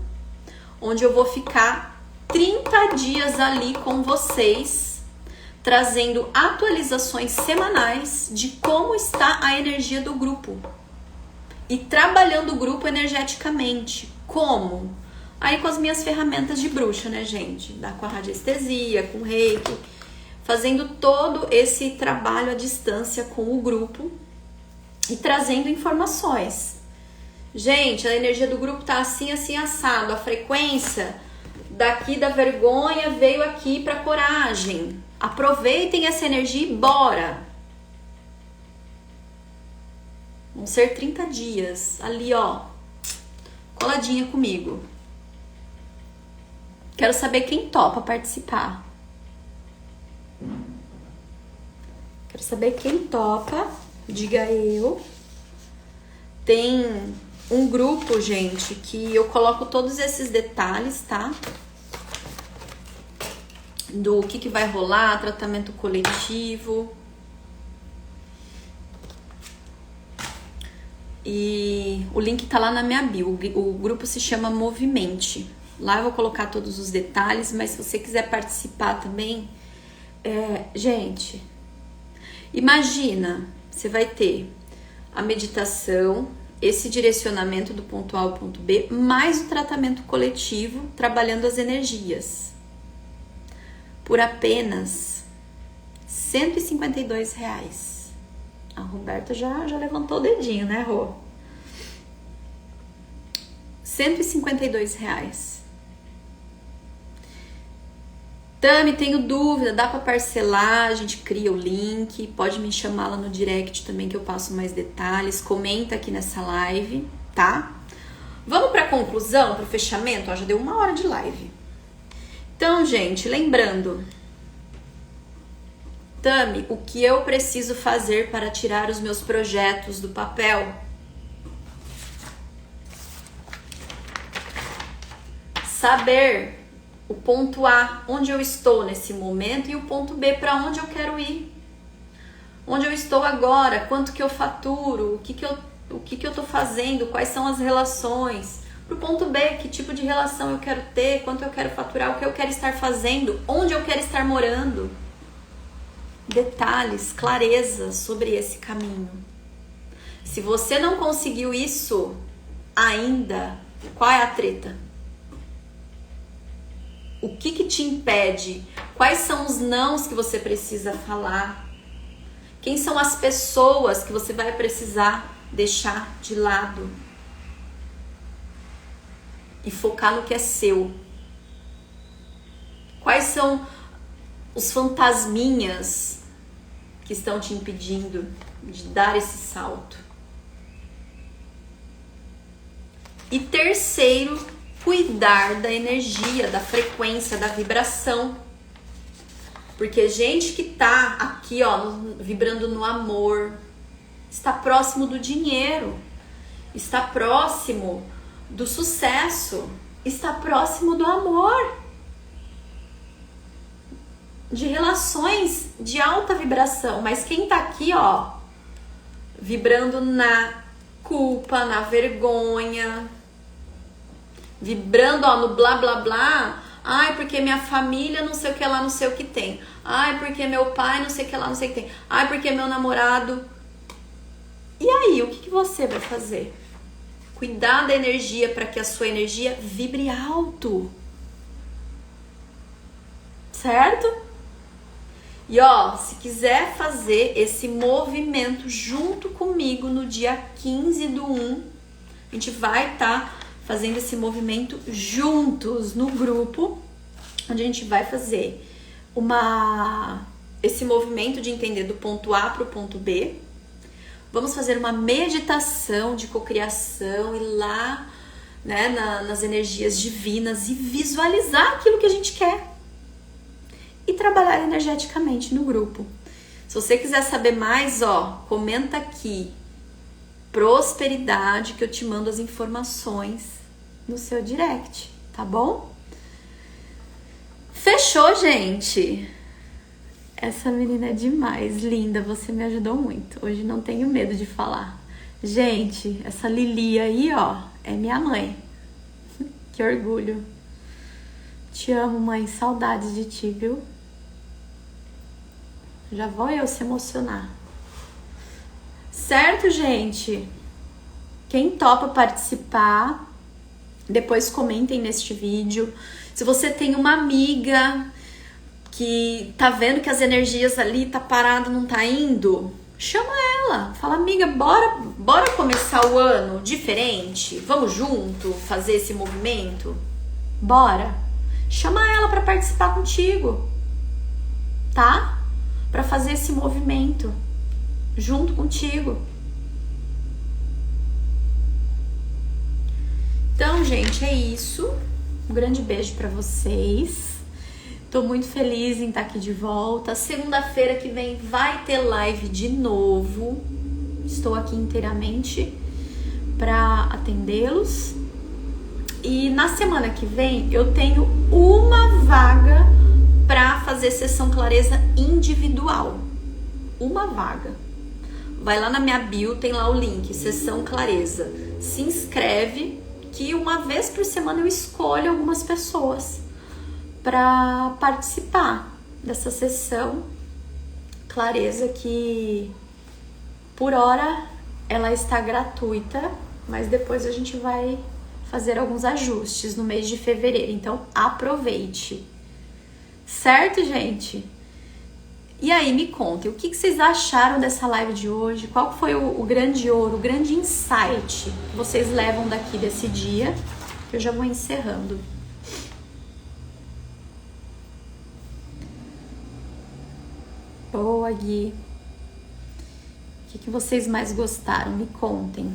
Speaker 1: onde eu vou ficar 30 dias ali com vocês, trazendo atualizações semanais de como está a energia do grupo. E trabalhando o grupo energeticamente. Como? Aí com as minhas ferramentas de bruxa, né, gente? Com a radiestesia, com o reiki. Fazendo todo esse trabalho à distância com o grupo. e trazendo informações. Gente, a energia do grupo tá assim, assim, assado. A frequência daqui da vergonha veio aqui pra coragem. Aproveitem essa energia e bora! Vão ser 30 dias ali, ó, coladinha comigo. Quero saber quem topa participar. Quero saber quem topa, diga eu. Tem um grupo, gente, que eu coloco todos esses detalhes, tá? Do que vai rolar, tratamento coletivo. E o link tá lá na minha bio. O grupo se chama Movimente. Lá eu vou colocar todos os detalhes, mas se você quiser participar também, gente, imagina, você vai ter a meditação, esse direcionamento do ponto A ao ponto B, mais o tratamento coletivo, trabalhando as energias, por apenas R$152. A Roberta já levantou o dedinho, né, Rô? R$152. Tami, tenho dúvida, dá para parcelar? A gente cria o link, pode me chamar lá no direct também que eu passo mais detalhes, comenta aqui nessa live, tá? Vamos para a conclusão, para o fechamento? Ó, já deu 1 hora de live. Então, gente, lembrando, Tami, o que eu preciso fazer para tirar os meus projetos do papel? Saber o ponto A, onde eu estou nesse momento, e o ponto B, para onde eu quero ir. Onde eu estou agora, quanto que eu faturo, o que eu estou fazendo, quais são as relações. Para o ponto B, que tipo de relação eu quero ter, quanto eu quero faturar, o que eu quero estar fazendo, onde eu quero estar morando. Detalhes, clareza sobre esse caminho. Se você não conseguiu isso ainda, qual é a treta? O que te impede? Quais são os nãos que você precisa falar? Quem são as pessoas que você vai precisar deixar de lado? E focar no que é seu. Quais são os fantasminhas que estão te impedindo de dar esse salto? E terceiro, cuidar da energia, da frequência, da vibração. Porque gente que tá aqui, ó, vibrando no amor, está próximo do dinheiro, está próximo do sucesso, está próximo do amor, de relações de alta vibração. Mas quem tá aqui, ó, vibrando na culpa, na vergonha, vibrando, ó, no blá blá blá. Ai, porque minha família não sei o que lá, não sei o que tem. Ai, porque meu pai não sei o que lá, não sei o que tem. Ai, porque meu namorado. E aí, o que você vai fazer? Cuidar da energia para que a sua energia vibre alto. Certo? E ó, se quiser fazer esse movimento junto comigo no dia 15/1, a gente vai estar fazendo esse movimento juntos no grupo, onde a gente vai fazer esse movimento de entender do ponto A para o ponto B. Vamos fazer uma meditação de cocriação, ir lá, né, nas energias divinas e visualizar aquilo que a gente quer. E trabalhar energeticamente no grupo. Se você quiser saber mais, ó, comenta aqui. Prosperidade, que eu te mando as informações no seu direct, tá bom? Fechou, gente? Essa menina é demais, linda, você me ajudou muito. Hoje não tenho medo de falar. Gente, essa Lili aí, ó, é minha mãe. Que orgulho. Te amo, mãe, saudades de ti, viu? Já vou eu se emocionar. Certo, gente? Quem topa participar, depois comentem neste vídeo. Se você tem uma amiga que tá vendo que as energias ali tá parado, não tá indo, Chama ela, fala, amiga, bora começar o ano diferente? Vamos junto fazer esse movimento? Bora. Chama ela para participar contigo, tá? Para fazer esse movimento junto contigo. Então, gente, é isso. Um grande beijo para vocês. Tô muito feliz em estar aqui de volta. Segunda-feira que vem vai ter live de novo. Estou aqui inteiramente para atendê-los. E na semana que vem eu tenho uma vaga para fazer sessão clareza individual. Uma vaga. Vai lá na minha bio, tem lá o link, sessão clareza. Se inscreve que uma vez por semana eu escolho algumas pessoas para participar dessa sessão clareza, que por hora ela está gratuita, mas depois a gente vai fazer alguns ajustes no mês de fevereiro, então aproveite, certo, gente? E aí, me contem, o que vocês acharam dessa live de hoje? Qual foi o grande ouro, o grande insight que vocês levam daqui desse dia? Eu já vou encerrando. Boa, Gui. O que vocês mais gostaram? Me contem.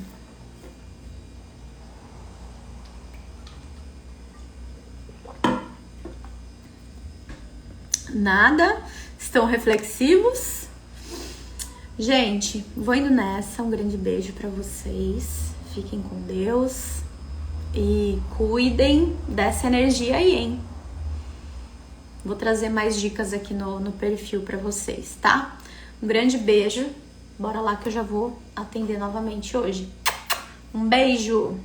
Speaker 1: Nada? Estão reflexivos? Gente, vou indo nessa. Um grande beijo pra vocês. Fiquem com Deus. E cuidem dessa energia aí, hein? Vou trazer mais dicas aqui no perfil pra vocês, tá? Um grande beijo. Bora lá que eu já vou atender novamente hoje. Um beijo!